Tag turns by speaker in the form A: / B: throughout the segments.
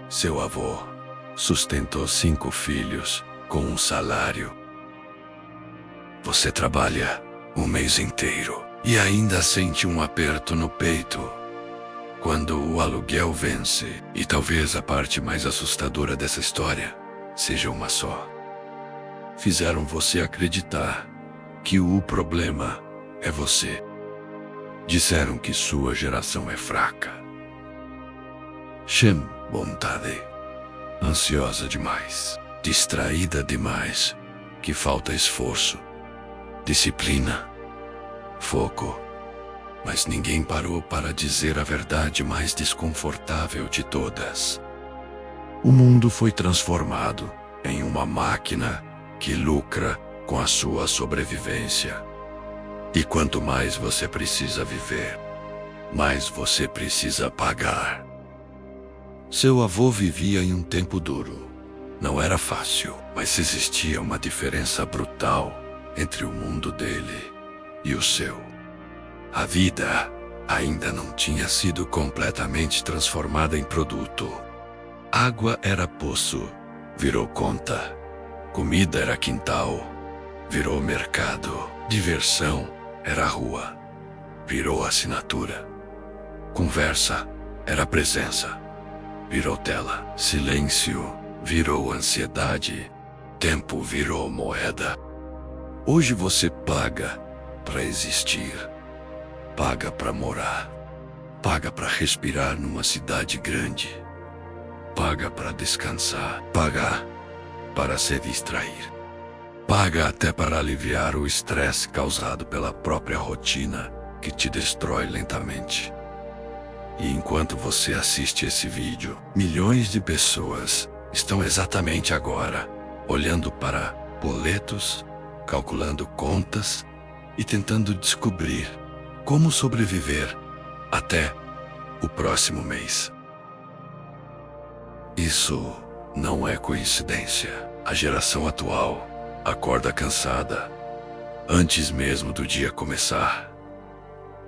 A: Seu avô sustentou 5 filhos com um salário. Você trabalha um mês inteiro e ainda sente um aperto no peito quando o aluguel vence. E talvez a parte mais assustadora dessa história seja uma só. Fizeram você acreditar que o problema é você. Disseram que sua geração é fraca, sem vontade, ansiosa demais, distraída demais, que falta esforço, disciplina, foco. Mas ninguém parou para dizer a verdade mais desconfortável de todas. O mundo foi transformado em uma máquina que lucra com a sua sobrevivência. E quanto mais você precisa viver, mais você precisa pagar. Seu avô vivia em um tempo duro. Não era fácil, mas existia uma diferença brutal entre o mundo dele e o seu. A vida ainda não tinha sido completamente transformada em produto. Água era poço, virou conta. Comida era quintal, virou mercado. Diversão era rua, virou assinatura. Conversa era presença, virou tela. Silêncio virou ansiedade. Tempo virou moeda. Hoje você paga para existir. Paga para morar. Paga para respirar numa cidade grande. Paga para descansar. Paga para se distrair. Paga até para aliviar o estresse causado pela própria rotina que te destrói lentamente. E enquanto você assiste esse vídeo, milhões de pessoas estão exatamente agora olhando para boletos, calculando contas e tentando descobrir como sobreviver até o próximo mês. Isso não é coincidência. A geração atual acorda cansada antes mesmo do dia começar,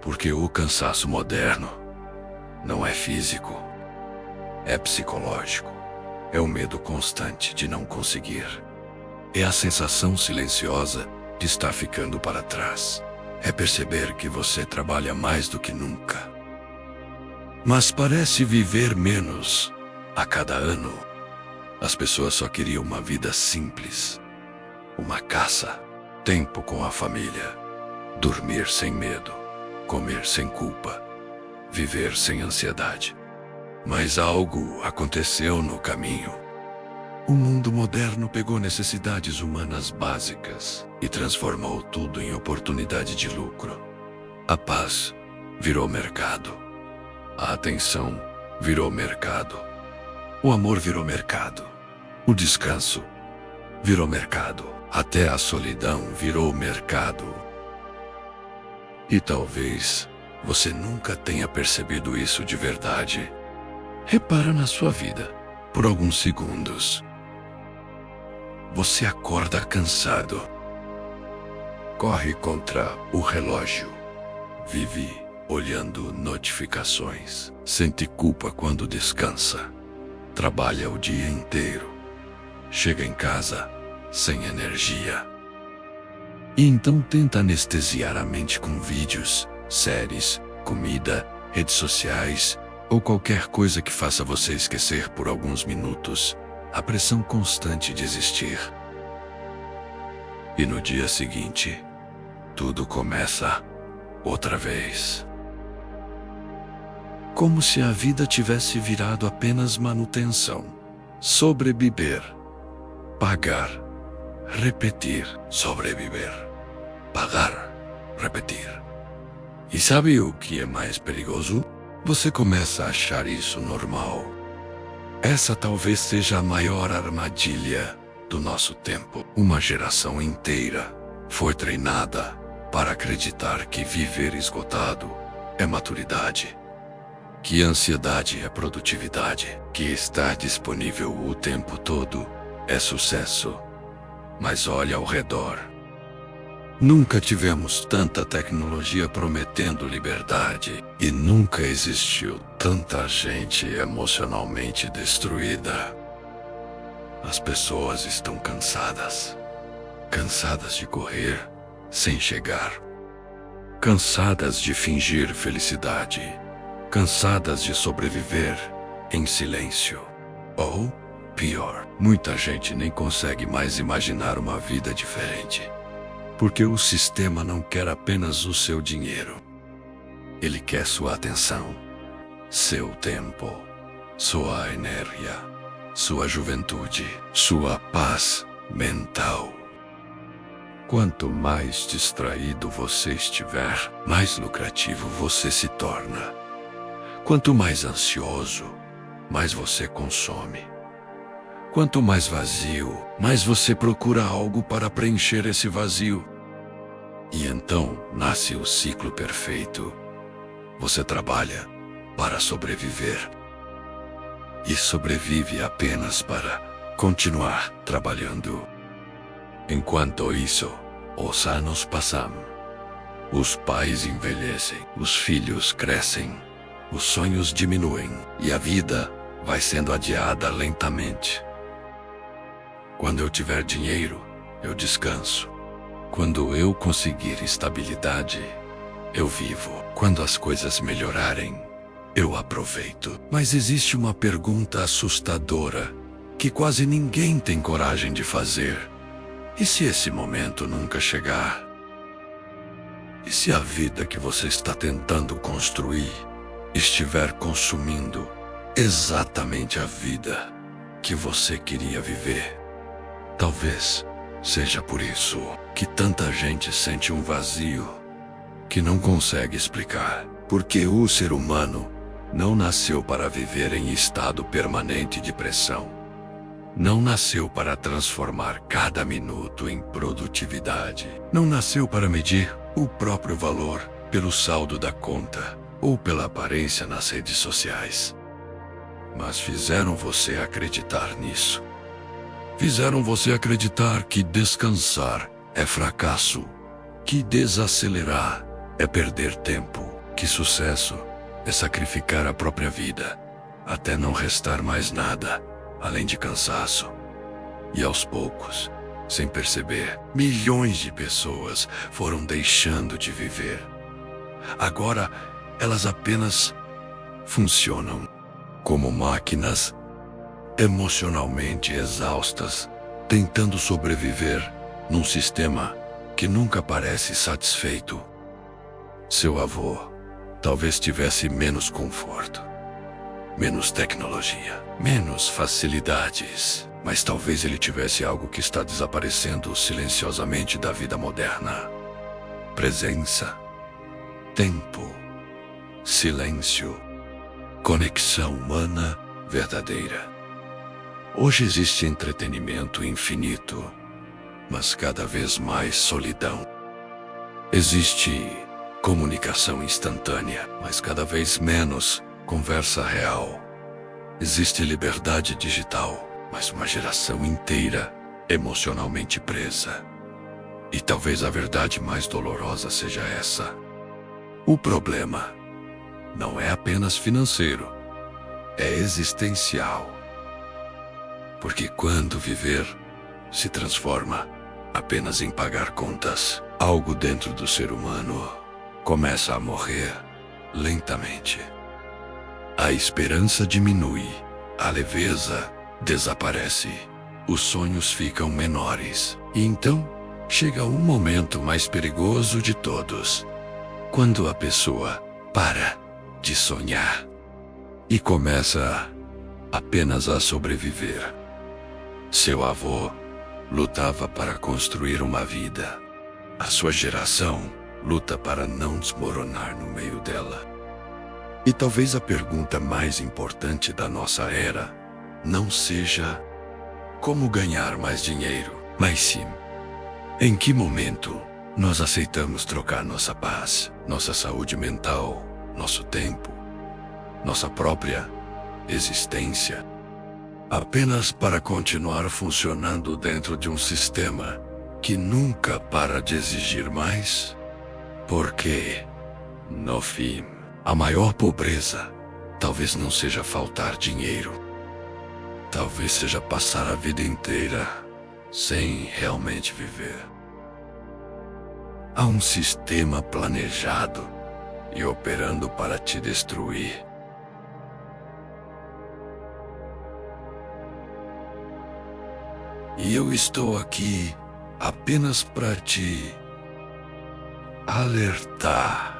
A: porque o cansaço moderno não é físico, é psicológico. É o medo constante de não conseguir. É a sensação silenciosa de estar ficando para trás. É perceber que você trabalha mais do que nunca, mas parece viver menos a cada ano. As pessoas só queriam uma vida simples, uma casa, tempo com a família, dormir sem medo, comer sem culpa, viver sem ansiedade. Mas algo aconteceu no caminho. O mundo moderno pegou necessidades humanas básicas e transformou tudo em oportunidade de lucro. A paz virou mercado. A atenção virou mercado. O amor virou mercado. O descanso virou mercado. Até a solidão virou mercado. E talvez você nunca tenha percebido isso de verdade. Repara na sua vida por alguns segundos. Você acorda cansado. Corre contra o relógio. Vive olhando notificações. Sente culpa quando descansa. Trabalha o dia inteiro. Chega em casa sem energia. E então tenta anestesiar a mente com vídeos, séries, comida, redes sociais ou qualquer coisa que faça você esquecer por alguns minutos a pressão constante de existir. E no dia seguinte, tudo começa outra vez. Como se a vida tivesse virado apenas manutenção. Sobreviver, pagar, repetir, sobreviver, pagar, repetir. E sabe o que é mais perigoso? Você começa a achar isso normal. Essa talvez seja a maior armadilha do nosso tempo. Uma geração inteira foi treinada para acreditar que viver esgotado é maturidade, que ansiedade é produtividade, que estar disponível o tempo todo é sucesso. Mas olha ao redor. Nunca tivemos tanta tecnologia prometendo liberdade e nunca existiu tanta gente emocionalmente destruída. As pessoas estão cansadas. Cansadas de correr sem chegar. Cansadas de fingir felicidade. Cansadas de sobreviver em silêncio. Ou, pior, muita gente nem consegue mais imaginar uma vida diferente. Porque o sistema não quer apenas o seu dinheiro. Ele quer sua atenção, seu tempo, sua energia, sua juventude, sua paz mental. Quanto mais distraído você estiver, mais lucrativo você se torna. Quanto mais ansioso, mais você consome. Quanto mais vazio, mais você procura algo para preencher esse vazio. E então nasce o ciclo perfeito. Você trabalha para sobreviver. E sobrevive apenas para continuar trabalhando. Enquanto isso, os anos passam. Os pais envelhecem, os filhos crescem, os sonhos diminuem e a vida vai sendo adiada lentamente. Quando eu tiver dinheiro, eu descanso. Quando eu conseguir estabilidade, eu vivo. Quando as coisas melhorarem, eu aproveito. Mas existe uma pergunta assustadora que quase ninguém tem coragem de fazer. E se esse momento nunca chegar? E se a vida que você está tentando construir estiver consumindo exatamente a vida que você queria viver? Talvez seja por isso que tanta gente sente um vazio que não consegue explicar. Porque o ser humano não nasceu para viver em estado permanente de pressão. Não nasceu para transformar cada minuto em produtividade. Não nasceu para medir o próprio valor pelo saldo da conta ou pela aparência nas redes sociais. Mas fizeram você acreditar nisso. Fizeram você acreditar que descansar é fracasso, que desacelerar é perder tempo, que sucesso é sacrificar a própria vida, até não restar mais nada, além de cansaço. E aos poucos, sem perceber, milhões de pessoas foram deixando de viver. Agora, elas apenas funcionam como máquinas emocionalmente exaustas, tentando sobreviver num sistema que nunca parece satisfeito. Seu avô talvez tivesse menos conforto, menos tecnologia, menos facilidades, mas talvez ele tivesse algo que está desaparecendo silenciosamente da vida moderna: presença, tempo, silêncio, conexão humana verdadeira. Hoje existe entretenimento infinito, mas cada vez mais solidão. Existe comunicação instantânea, mas cada vez menos conversa real. Existe liberdade digital, mas uma geração inteira emocionalmente presa. E talvez a verdade mais dolorosa seja essa: o problema não é apenas financeiro, é existencial. Porque quando viver se transforma apenas em pagar contas, algo dentro do ser humano começa a morrer lentamente. A esperança diminui, a leveza desaparece, os sonhos ficam menores. E então chega um momento mais perigoso de todos, quando a pessoa para de sonhar e começa apenas a sobreviver. Seu avô lutava para construir uma vida. A sua geração luta para não desmoronar no meio dela. E talvez a pergunta mais importante da nossa era não seja como ganhar mais dinheiro, mas sim, em que momento nós aceitamos trocar nossa paz, nossa saúde mental, nosso tempo, nossa própria existência, apenas para continuar funcionando dentro de um sistema que nunca para de exigir mais? Porque, no fim, a maior pobreza talvez não seja faltar dinheiro. Talvez seja passar a vida inteira sem realmente viver. Há um sistema planejado e operando para te destruir. E eu estou aqui apenas para te alertar.